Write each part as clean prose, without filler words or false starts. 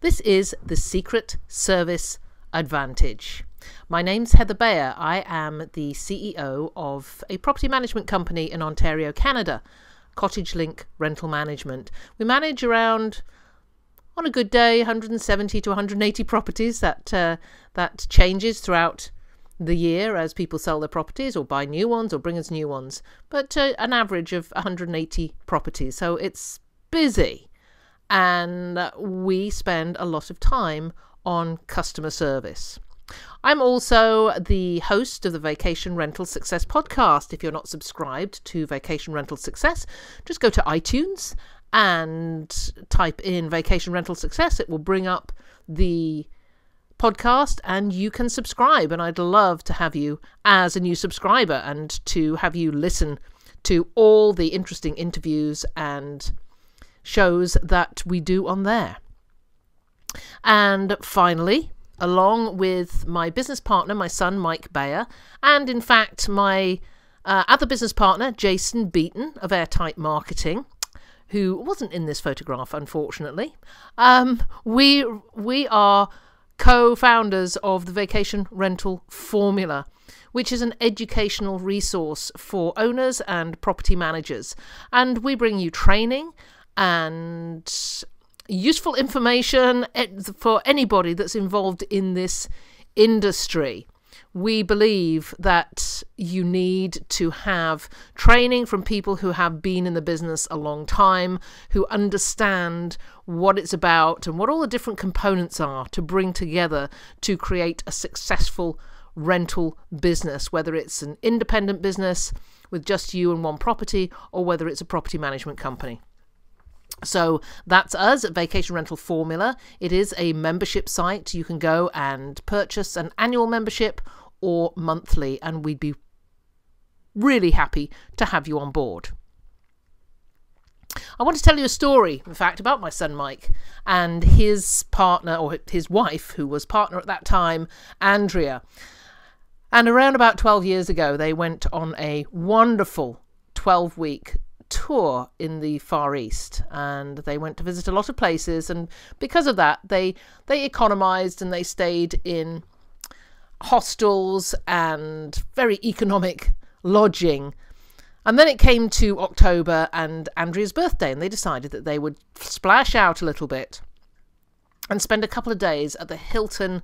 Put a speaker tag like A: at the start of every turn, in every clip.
A: This is the Secret Service Advantage. My name's Heather Bayer. I am the CEO of a property management company in Ontario, Canada, Cottage Link Rental Management. We manage around, on a good day, 170 to 180 properties. That changes throughout the year as people sell their properties or buy new ones or bring us new ones, but an average of 180 properties. So it's busy, and we spend a lot of time on customer service. I'm also the host of the Vacation Rental Success podcast. If you're not subscribed to Vacation Rental Success, just go to iTunes and type in Vacation Rental Success. It will bring up the podcast and you can subscribe. And I'd love to have you as a new subscriber and to have you listen to all the interesting interviews and shows that we do on there. And finally, along with my business partner, my son, Mike Bayer, and in fact, my other business partner, Jason Beaton of Airtight Marketing, who wasn't in this photograph, unfortunately. We are co-founders of the Vacation Rental Formula, which is an educational resource for owners and property managers. And we bring you training and useful information for anybody that's involved in this industry. We believe that you need to have training from people who have been in the business a long time, who understand what it's about and what all the different components are to bring together to create a successful rental business, whether it's an independent business with just you and one property, or whether it's a property management company. So that's us at Vacation Rental Formula. It is a membership site. You can go and purchase an annual membership or monthly, and we'd be really happy to have you on board. I want to tell you a story, in fact, about my son Mike and his partner, or his wife, who was partner at that time, Andrea. And around about 12 years ago, they went on a wonderful 12-week tour in the Far East, and they went to visit a lot of places, and because of that they economized and they stayed in hostels and very economic lodging. And then it came to October and Andrea's birthday, and they decided that they would splash out a little bit and spend a couple of days at the Hilton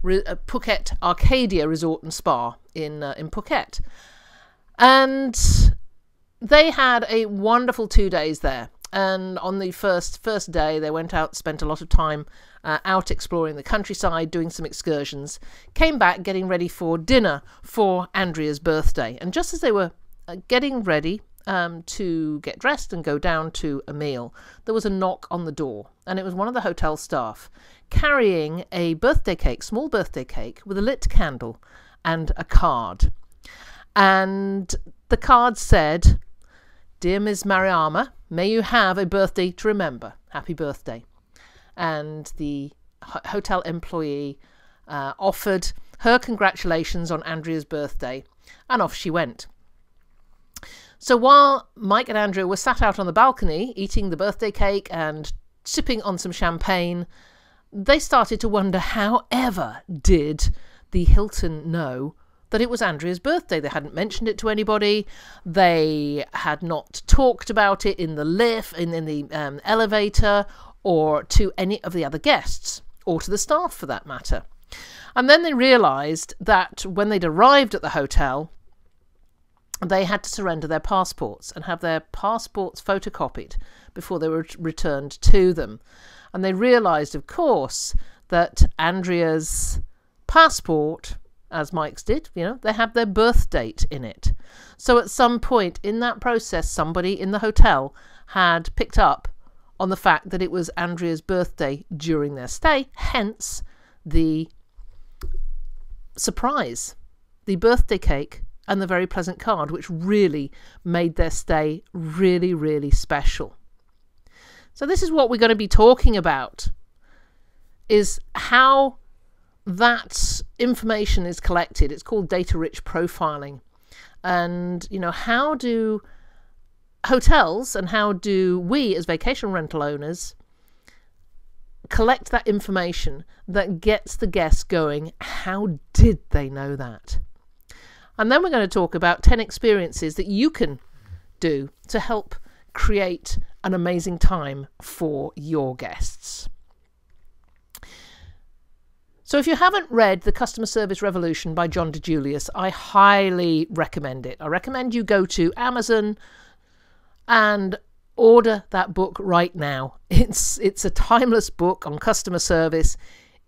A: Phuket Arcadia Resort and Spa in Phuket. And they had a wonderful 2 days there. And on the first day, they went out, spent a lot of time out exploring the countryside, doing some excursions, came back getting ready for dinner for Andrea's birthday. And just as they were getting ready to get dressed and go down to a meal, there was a knock on the door. And it was one of the hotel staff carrying a birthday cake, small birthday cake, with a lit candle and a card. And the card said, "Dear Ms. Mariama, may you have a birthday to remember. Happy birthday." And the hotel employee offered her congratulations on Andrea's birthday, and off she went. So while Mike and Andrea were sat out on the balcony eating the birthday cake and sipping on some champagne, they started to wonder how ever did the Hilton know that it was Andrea's birthday. They hadn't mentioned it to anybody. They had not talked about it in the lift, in the elevator, or to any of the other guests, or to the staff for that matter. And then they realised that when they'd arrived at the hotel, they had to surrender their passports and have their passports photocopied before they were returned to them. And they realised, of course, that Andrea's passport, as Mike's did, they have their birth date in it. So at some point in that process, somebody in the hotel had picked up on the fact that it was Andrea's birthday during their stay, hence the surprise, the birthday cake and the very pleasant card, which really made their stay really, really special. So this is what we're going to be talking about, is how that information is collected. It's called data-rich profiling. And, how do hotels and how do we as vacation rental owners collect that information that gets the guests going. How did they know that? And then we're going to talk about 10 experiences that you can do to help create an amazing time for your guests. So if you haven't read The Customer Service Revolution by John DeJulius, I highly recommend it. I recommend you go to Amazon and order that book right now. It's a timeless book on customer service.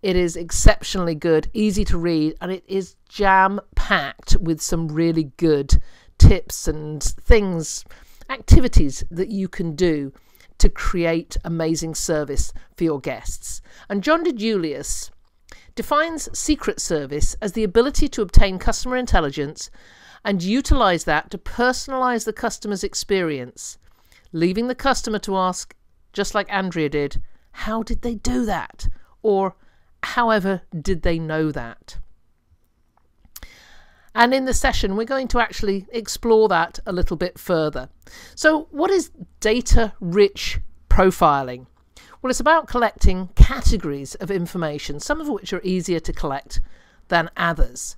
A: It is exceptionally good, easy to read, and it is jam-packed with some really good tips and things, activities that you can do to create amazing service for your guests. And John DeJulius defines secret service as the ability to obtain customer intelligence and utilize that to personalize the customer's experience, leaving the customer to ask, just like Andrea did, how did they do that? Or however did they know that? And in the session, we're going to actually explore that a little bit further. So what is data-rich profiling? Well, it's about collecting categories of information, some of which are easier to collect than others.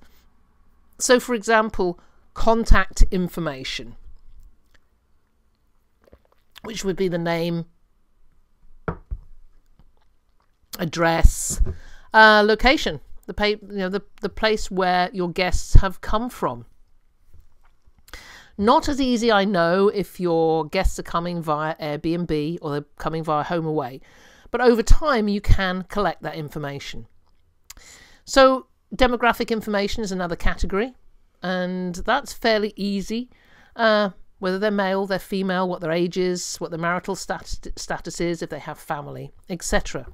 A: So, for example, contact information, which would be the name, address, location, the place where your guests have come from. Not as easy, I know, if your guests are coming via Airbnb or they're coming via HomeAway, but over time you can collect that information. So demographic information is another category, and that's fairly easy, whether they're male, they're female, what their age is, what their marital status is, if they have family, etc.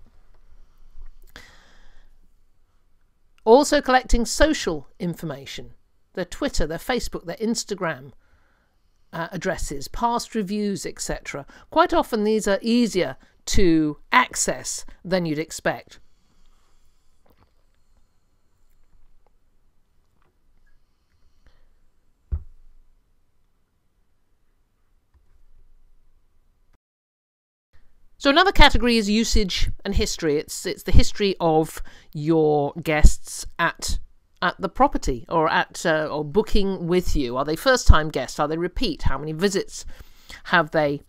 A: Also collecting social information, their Twitter, their Facebook, their Instagram addresses, past reviews, etc. Quite often these are easier to access than you'd expect. So another category is usage and history. It's the history of your guests at the property or or booking with you. Are they first-time guests? Are they repeat? How many visits have they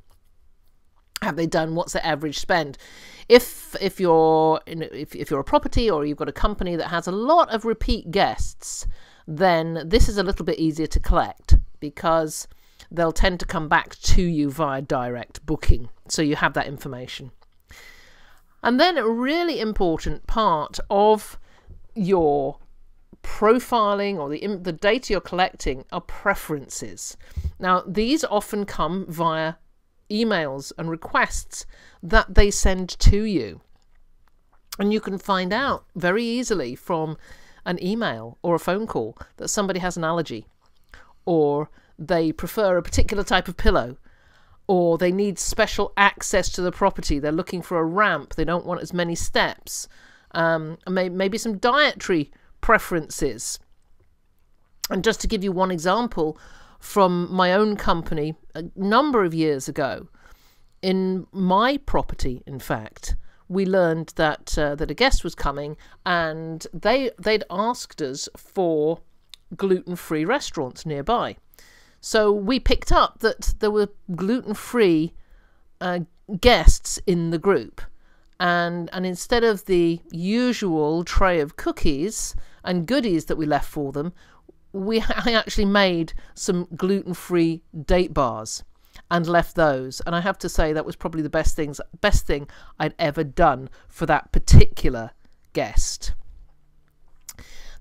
A: done? What's their average spend? If you're a property or you've got a company that has a lot of repeat guests, then this is a little bit easier to collect because they'll tend to come back to you via direct booking. So you have that information. And then a really important part of your profiling or the data you're collecting are preferences. Now, these often come via emails and requests that they send to you. And you can find out very easily from an email or a phone call that somebody has an allergy, or they prefer a particular type of pillow, or they need special access to the property. They're looking for a ramp. They don't want as many steps. Maybe some dietary preferences. And just to give you one example from my own company a number of years ago, in my property, in fact, we learned that a guest was coming, and they'd asked us for gluten-free restaurants nearby. So we picked up that there were gluten-free guests in the group. And instead of the usual tray of cookies and goodies that we left for them, I actually made some gluten-free date bars and left those. And I have to say that was probably the best thing I'd ever done for that particular guest.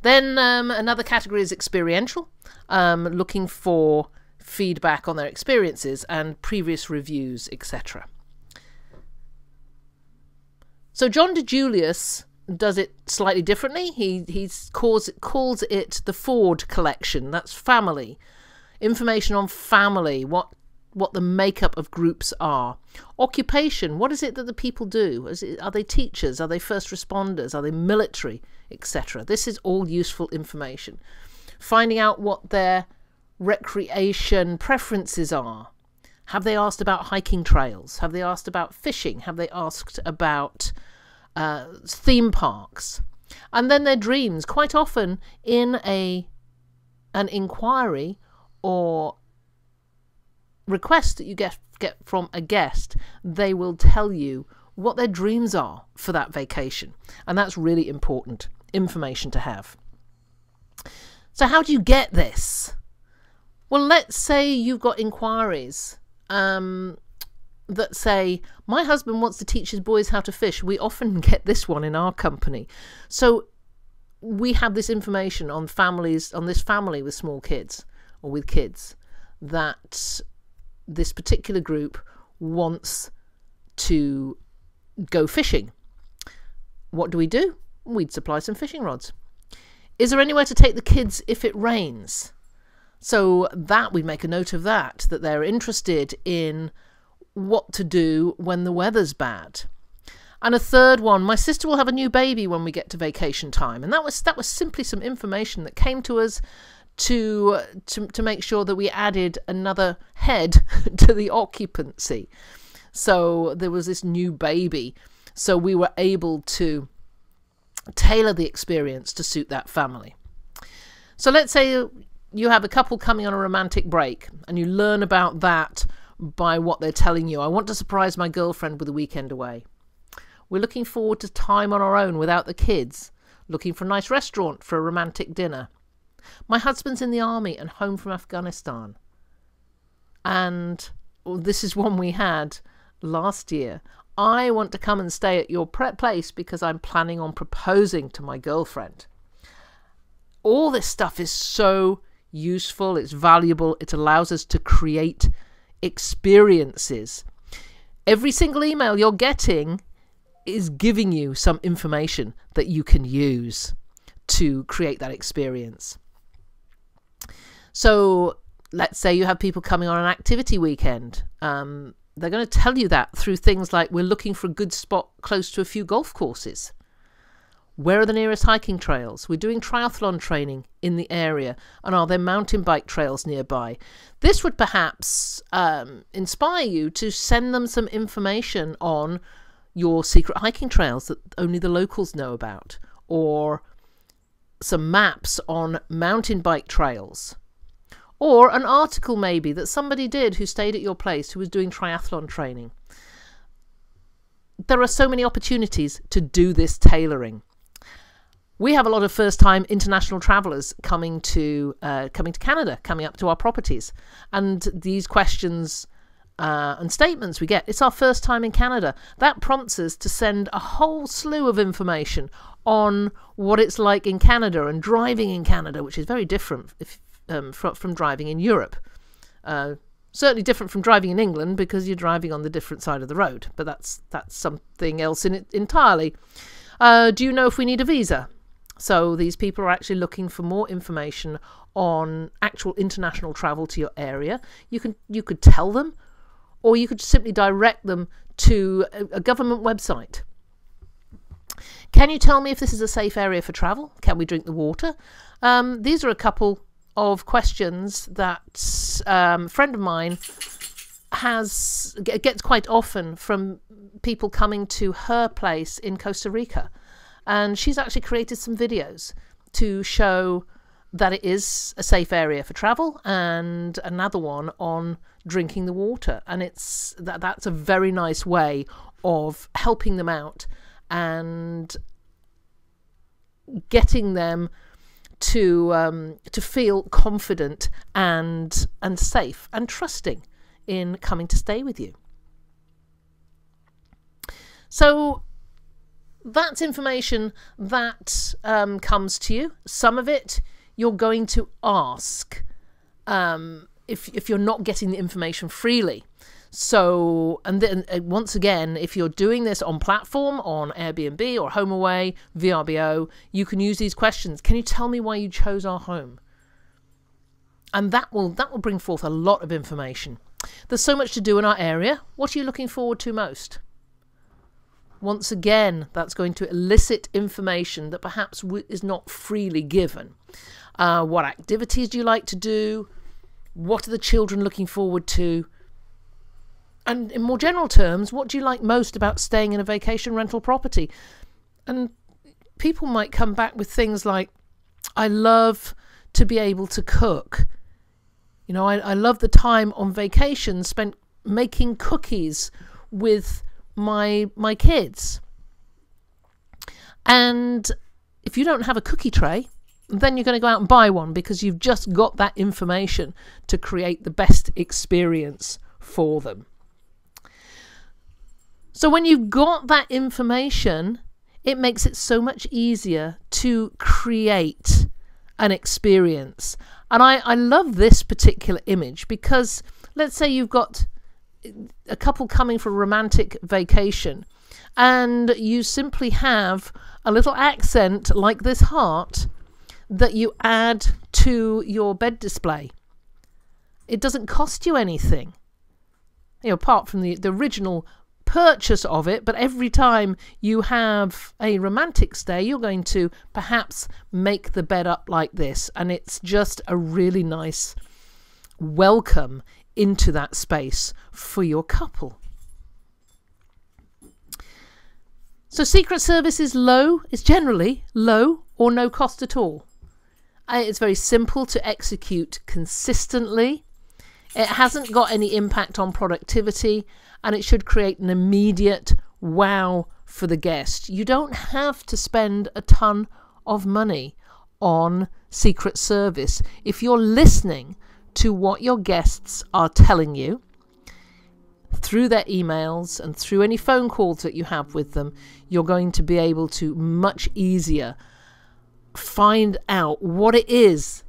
A: Then another category is experiential, looking for feedback on their experiences and previous reviews, etc. So John DeJulius does it slightly differently. He calls it the Ford collection. That's family. Information on family, what the makeup of groups are. Occupation, what is it that the people do? Are they teachers? Are they first responders? Are they military, etc.? This is all useful information. Finding out what their recreation preferences are. Have they asked about hiking trails? Have they asked about fishing? Have they asked about theme parks, and then their dreams. Quite often in an inquiry or request that you get from a guest, they will tell you what their dreams are for that vacation, and that's really important information to have. So how do you get this? Well, let's say you've got inquiries that say, my husband wants to teach his boys how to fish. We often get this one in our company. So we have this information on families, on this family with small kids or with kids, that this particular group wants to go fishing. What do? We'd supply some fishing rods. Is there anywhere to take the kids if it rains? So that we make a note of that they're interested in what to do when the weather's bad. And a third one, my sister will have a new baby when we get to vacation time. And that was simply some information that came to us to make sure that we added another head to the occupancy. So there was this new baby. So we were able to tailor the experience to suit that family. So let's say you have a couple coming on a romantic break and you learn about that by what they're telling you. I want to surprise my girlfriend with a weekend away. We're looking forward to time on our own without the kids. Looking for a nice restaurant for a romantic dinner. My husband's in the army and home from Afghanistan. And this is one we had last year. I want to come and stay at your place because I'm planning on proposing to my girlfriend. All this stuff is so useful. It's valuable. It allows us to create experiences. Every single email you're getting is giving you some information that you can use to create that experience. So let's say you have people coming on an activity weekend. They're going to tell you that through things like, we're looking for a good spot close to a few golf courses. Where are the nearest hiking trails? We're doing triathlon training in the area. And are there mountain bike trails nearby? This would perhaps inspire you to send them some information on your secret hiking trails that only the locals know about, or some maps on mountain bike trails, or an article maybe that somebody did who stayed at your place who was doing triathlon training. There are so many opportunities to do this tailoring. We have a lot of first-time international travellers coming to Canada, coming up to our properties, and these questions and statements we get, it's our first time in Canada. That prompts us to send a whole slew of information on what it's like in Canada and driving in Canada, which is very different from driving in Europe. Certainly different from driving in England because you're driving on the different side of the road, but that's something else in it entirely. Do you know if we need a visa? So these people are actually looking for more information on actual international travel to your area. You could tell them, or you could simply direct them to a government website. Can you tell me if this is a safe area for travel? Can we drink the water? These are a couple of questions that a friend of mine gets quite often from people coming to her place in Costa Rica. And she's actually created some videos to show that it is a safe area for travel, and another one on drinking the water. And that's a very nice way of helping them out and getting them to feel confident and safe and trusting in coming to stay with you. So that's information that comes to you. Some of it you're going to ask if you're not getting the information freely. So, and then once again, if you're doing this on platform, on Airbnb or HomeAway, VRBO, you can use these questions. Can you tell me why you chose our home? And that will bring forth a lot of information. There's so much to do in our area. What are you looking forward to most? Once again, that's going to elicit information that perhaps is not freely given. What activities do you like to do? What are the children looking forward to? And in more general terms, what do you like most about staying in a vacation rental property? And people might come back with things like, I love to be able to cook. You know, I love the time on vacation spent making cookies with my kids. And if you don't have a cookie tray, then you're going to go out and buy one, because you've just got that information to create the best experience for them. So when you've got that information, it makes it so much easier to create an experience. And I love this particular image, because let's say you've got a couple coming for a romantic vacation, and you simply have a little accent like this heart that you add to your bed display. It doesn't cost you anything, you know, apart from the original purchase of it. But every time you have a romantic stay, you're going to perhaps make the bed up like this, and it's just a really nice welcome into that space for your couple. So Secret Service is low, is generally low or no cost at all. It's very simple to execute consistently. It hasn't got any impact on productivity, and it should create an immediate wow for the guest. You don't have to spend a ton of money on Secret Service. If you're listening to what your guests are telling you through their emails and through any phone calls that you have with them, you're going to be able to much easier find out what it is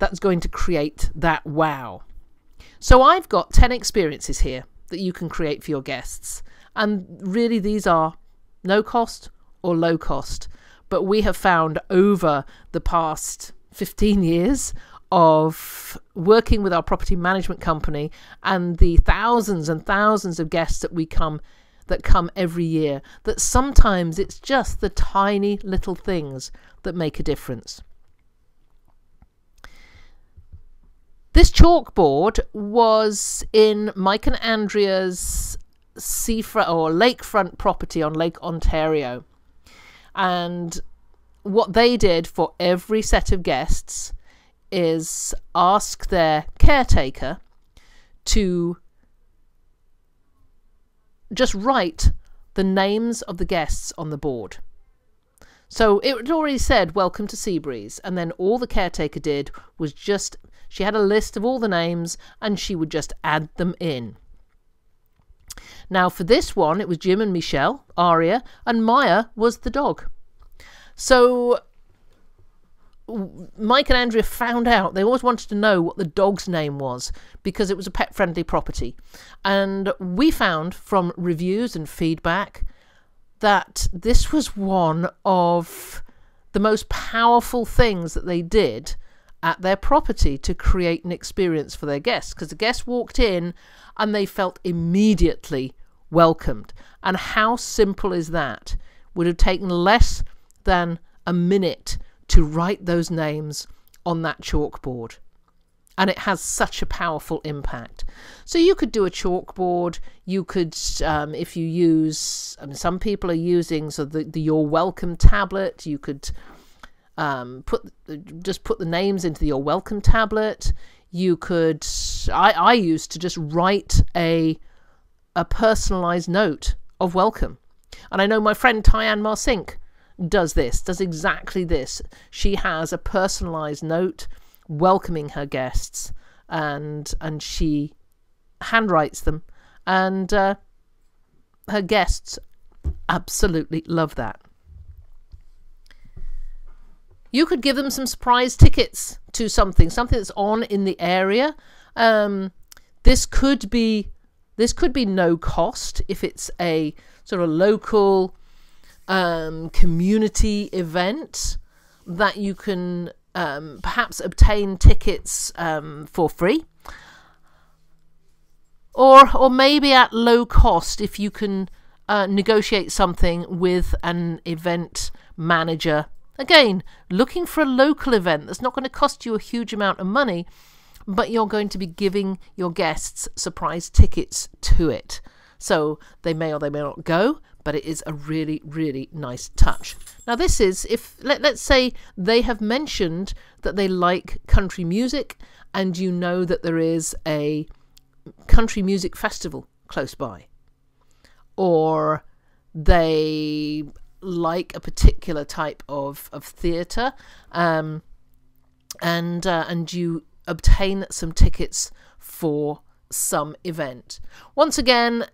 A: that's going to create that wow. So I've got 10 experiences here that you can create for your guests. And really, these are no cost or low cost. But we have found over the past 15 years of working with our property management company and the thousands and thousands of guests that come every year, that sometimes it's just the tiny little things that make a difference. This chalkboard was in Mike and Andrea's seafront or lakefront property on Lake Ontario. And what they did for every set of guests is ask their caretaker to just write the names of the guests on the board. So it already said, welcome to Seabreeze. And then all the caretaker did was she had a list of all the names, and she would just add them in. Now for this one, it was Jim and Michelle, Aria, and Maya was the dog. So Mike and Andrea found out, they always wanted to know what the dog's name was, because it was a pet-friendly property. And we found from reviews and feedback that this was one of the most powerful things that they did at their property to create an experience for their guests, because the guests walked in and they felt immediately welcomed. And how simple is that? Would have taken less than a minute to write those names on that chalkboard. And it has such a powerful impact. So you could do a chalkboard. You could, if you use, some people are using the You're Welcome tablet. You could put the names into the You're Welcome tablet. You could, I used to just write a personalized note of welcome. And I know my friend Tyann Marsink does exactly this. She has a personalized note welcoming her guests, and she handwrites them, and her guests absolutely love that. You could give them some surprise tickets to something that's on in the area. This could be no cost if it's a sort of local community event that you can perhaps obtain tickets for free, or maybe at low cost if you can negotiate something with an event manager. Again, looking for a local event that's not going to cost you a huge amount of money, but you're going to be giving your guests surprise tickets to it. So they may or they may not go, but it is a really, really nice touch. Now this is, if let's say they have mentioned that they like country music, and you know that there is a country music festival close by, or they like a particular type of theatre, and you obtain some tickets for some event. Once again,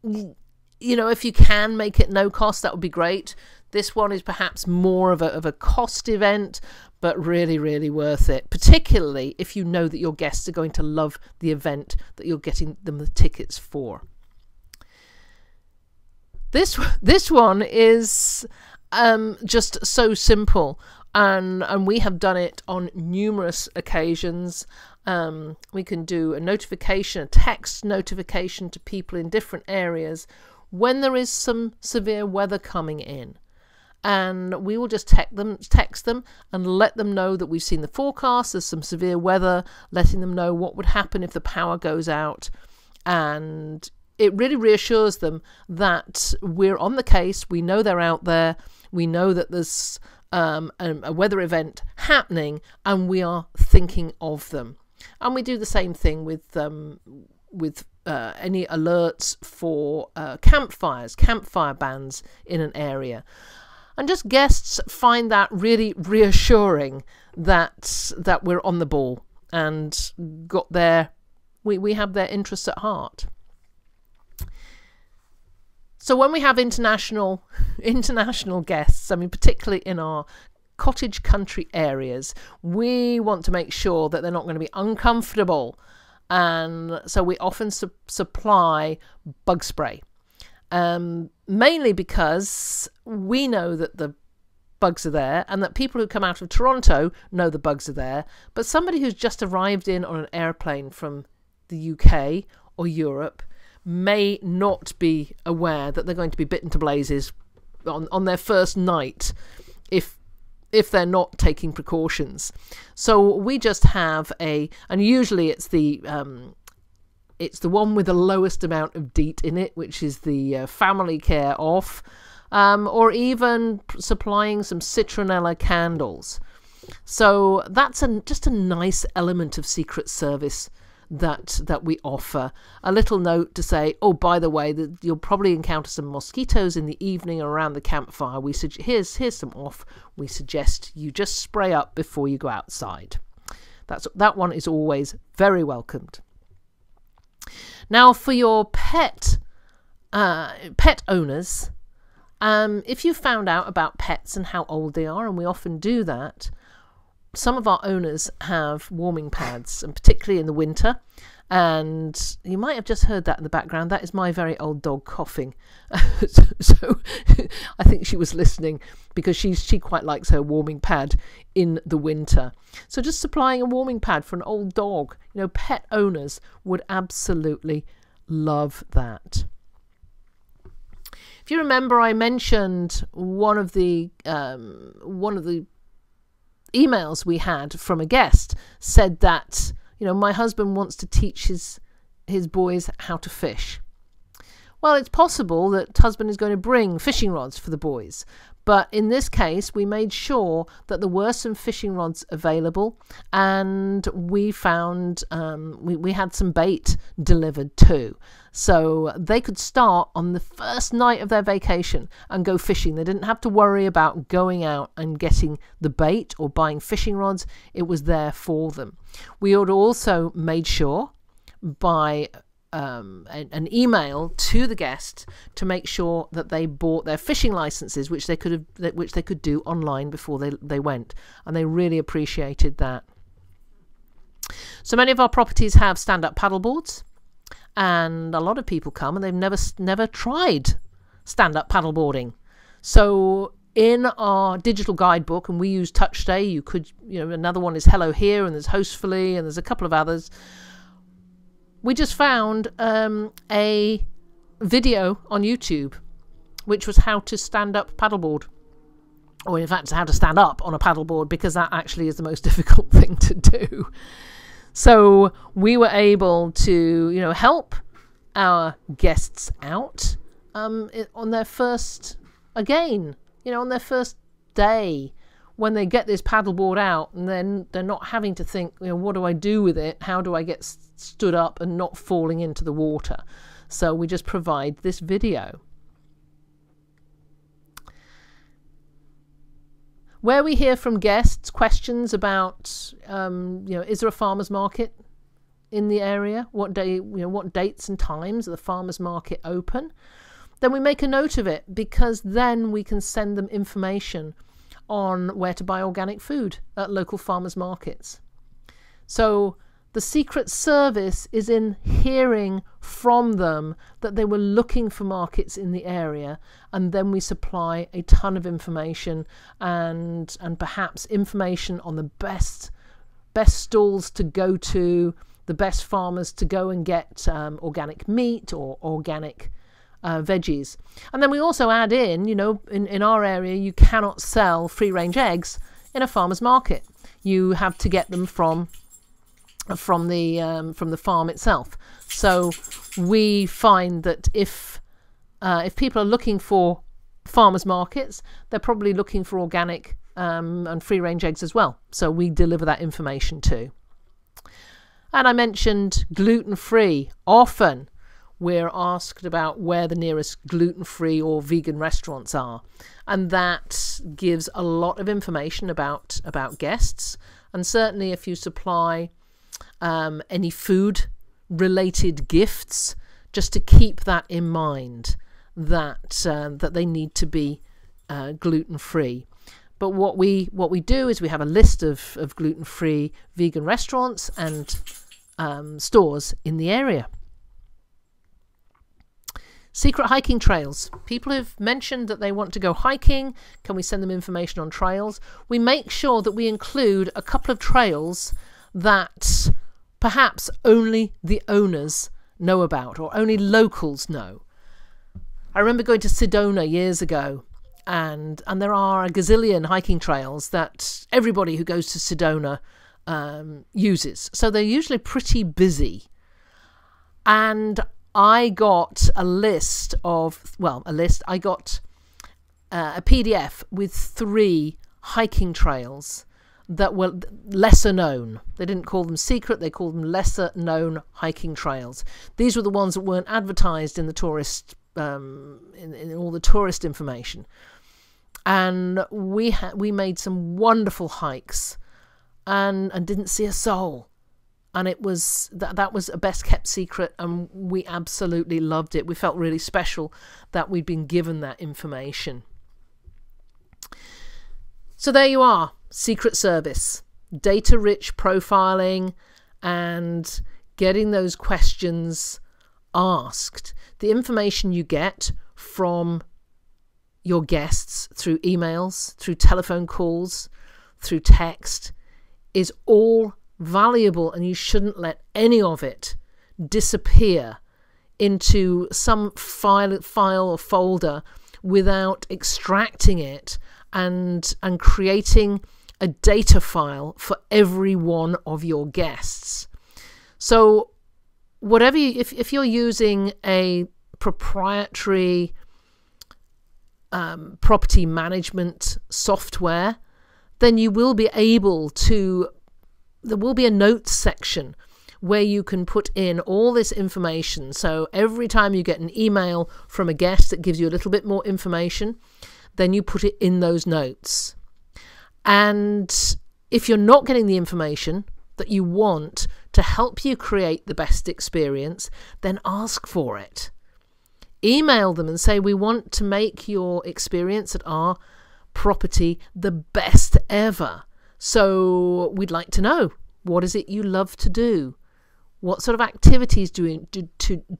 A: you know, if you can make it no cost, that would be great. This one is perhaps more of a cost event, but really, really worth it, particularly if you know that your guests are going to love the event that you're getting them the tickets for. This one is just so simple, and we have done it on numerous occasions. We can do a notification, a text notification to people in different areas when there is some severe weather coming in. And we will just text them and let them know that we've seen the forecast, there's some severe weather, letting them know what would happen if the power goes out. And it really reassures them that we're on the case, we know they're out there, we know that there's a weather event happening, and we are thinking of them. And we do the same thing with any alerts for campfire bans in an area. And just guests find that really reassuring that we're on the ball and we have their interests at heart. So when we have international guests, I mean, particularly in our cottage country areas, we want to make sure that they're not going to be uncomfortable. And so we often supply bug spray. Mainly because we know that the bugs are there, and that people who come out of Toronto know the bugs are there, but somebody who's just arrived in on an airplane from the UK or Europe may not be aware that they're going to be bitten to blazes on their first night if they're not taking precautions. So we just have and usually it's the one with the lowest amount of DEET in it, which is the family care off, or even supplying some citronella candles. So that's just a nice element of Secret Service that we offer. A little note to say, oh, by the way, that you'll probably encounter some mosquitoes in the evening around the campfire. Here's some off. We suggest you just spray up before you go outside. That one is always very welcomed. Now, for your pet owners, if you found out about pets and how old they are, and we often do that, some of our owners have warming pads, and particularly in the winter. And you might have just heard that in the background. That is my very old dog coughing. So I think she was listening because she quite likes her warming pad in the winter. So just supplying a warming pad for an old dog, you know, pet owners would absolutely love that. If you remember, I mentioned one of the emails we had from a guest said that, you know, my husband wants to teach his boys how to fish. Well, it's possible that husband is going to bring fishing rods for the boys, but in this case we made sure that there were some fishing rods available, and we found we had some bait delivered too, so they could start on the first night of their vacation and go fishing. They didn't have to worry about going out and getting the bait or buying fishing rods. It was there for them. We had also made sure by an email to the guest to make sure that they bought their fishing licenses, which they could do online before they went, and they really appreciated that. So many of our properties have stand-up paddleboards, and a lot of people come and they've never tried stand-up paddleboarding. So in our digital guidebook, and we use TouchStay, another one is Hello Here, and there's Hostfully, and there's a couple of others. We just found a video on YouTube, which was how to stand up paddleboard. Or in fact, how to stand up on a paddleboard, because that actually is the most difficult thing to do. So we were able to, help our guests out on their first, again, on their first day, when they get this paddleboard out, and then they're not having to think, what do I do with it? How do I get stood up and not falling into the water? So we just provide this video. Where we hear from guests questions about, is there a farmer's market in the area? What day, what dates and times are the farmer's market open? Then we make a note of it, because then we can send them information on where to buy organic food at local farmers markets. So the secret service is in hearing from them that they were looking for markets in the area, and then we supply a ton of information and perhaps information on the best stalls to go to, the best farmers to go and get organic meat or organic veggies. And then we also add in, in our area, you cannot sell free-range eggs in a farmer's market. You have to get them from the farm itself. So we find that if people are looking for farmers markets, they're probably looking for organic and free-range eggs as well. So we deliver that information too. And I mentioned gluten-free. Often we're asked about where the nearest gluten-free or vegan restaurants are, and that gives a lot of information about guests. And certainly if you supply any food related gifts, just to keep that in mind, that they need to be gluten-free. But what we do is we have a list of gluten-free vegan restaurants and stores in the area. Secret hiking trails. People have mentioned that they want to go hiking. Can we send them information on trails? We make sure that we include a couple of trails that perhaps only the owners know about, or only locals know. I remember going to Sedona years ago, and there are a gazillion hiking trails that everybody who goes to Sedona uses. So they're usually pretty busy. And I got a PDF with 3 hiking trails that were lesser known. They didn't call them secret, they called them lesser known hiking trails. These were the ones that weren't advertised in the tourist, in all the tourist information. And we made some wonderful hikes and didn't see a soul. And it was that was a best kept secret, and we absolutely loved it. We felt really special that we'd been given that information. So there you are, Secret Service, data-rich profiling and getting those questions asked. The information you get from your guests through emails, through telephone calls, through text is all valuable, and you shouldn't let any of it disappear into some file or folder without extracting it and creating a data file for every one of your guests. So whatever if you're using a proprietary property management software, then you will be able to, there will be a notes section where you can put in all this information. So every time you get an email from a guest that gives you a little bit more information, then you put it in those notes. And if you're not getting the information that you want to help you create the best experience, then ask for it. Email them and say, we want to make your experience at our property the best ever. So we'd like to know, what is it you love to do? What sort of activities do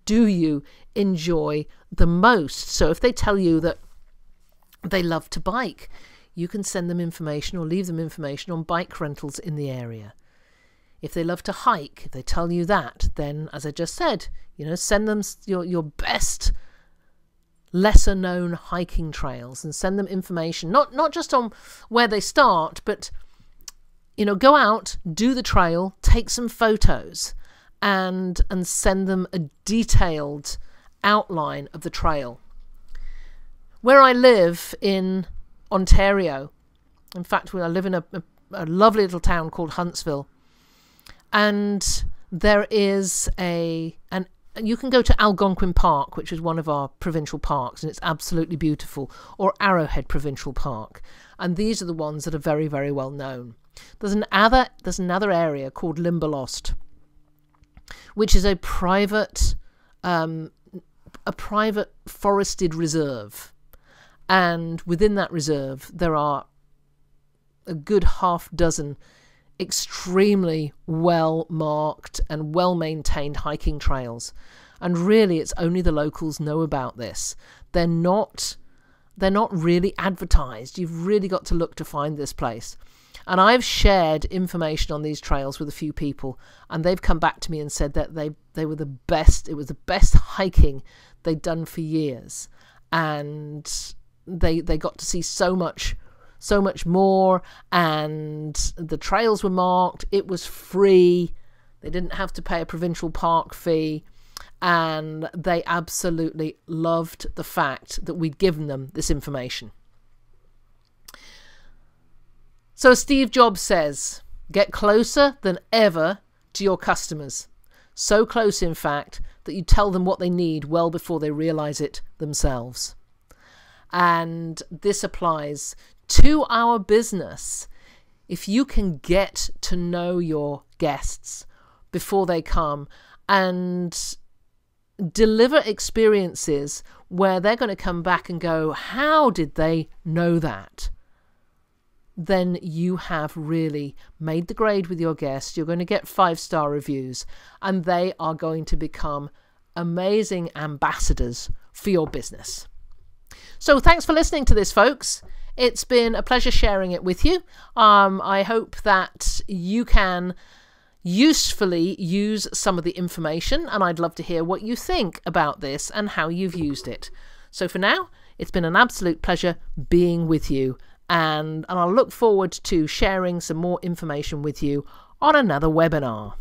A: you enjoy the most? So if they tell you that they love to bike, you can send them information or leave them information on bike rentals in the area. If they love to hike, if they tell you that, then as I just said, send them your best lesser known hiking trails and send them information, not just on where they start, but go out, do the trail, take some photos and send them a detailed outline of the trail. Where I live in Ontario, in fact, I live in a lovely little town called Huntsville, and there is you can go to Algonquin Park, which is one of our provincial parks, and it's absolutely beautiful, or Arrowhead Provincial Park, and these are the ones that are very, very well known. There's another area called Limberlost, which is a private forested reserve, and within that reserve there are a good half dozen extremely well marked and well maintained hiking trails, and really it's only the locals know about this. They're not really advertised. You've really got to look to find this place. And I've shared information on these trails with a few people, and they've come back to me and said that they were the best. It was the best hiking they'd done for years, and they got to see so much more, and the trails were marked. It was free. They didn't have to pay a provincial park fee, and they absolutely loved the fact that we'd given them this information. So Steve Jobs says, get closer than ever to your customers. So close, in fact, that you tell them what they need well before they realize it themselves. And this applies to our business. If you can get to know your guests before they come and deliver experiences where they're going to come back and go, how did they know that? Then you have really made the grade with your guests. You're going to get 5-star reviews, and they are going to become amazing ambassadors for your business. So thanks for listening to this, folks. It's been a pleasure sharing it with you. I hope that you can usefully use some of the information, and I'd love to hear what you think about this and how you've used it. So for now, it's been an absolute pleasure being with you, and I'll look forward to sharing some more information with you on another webinar.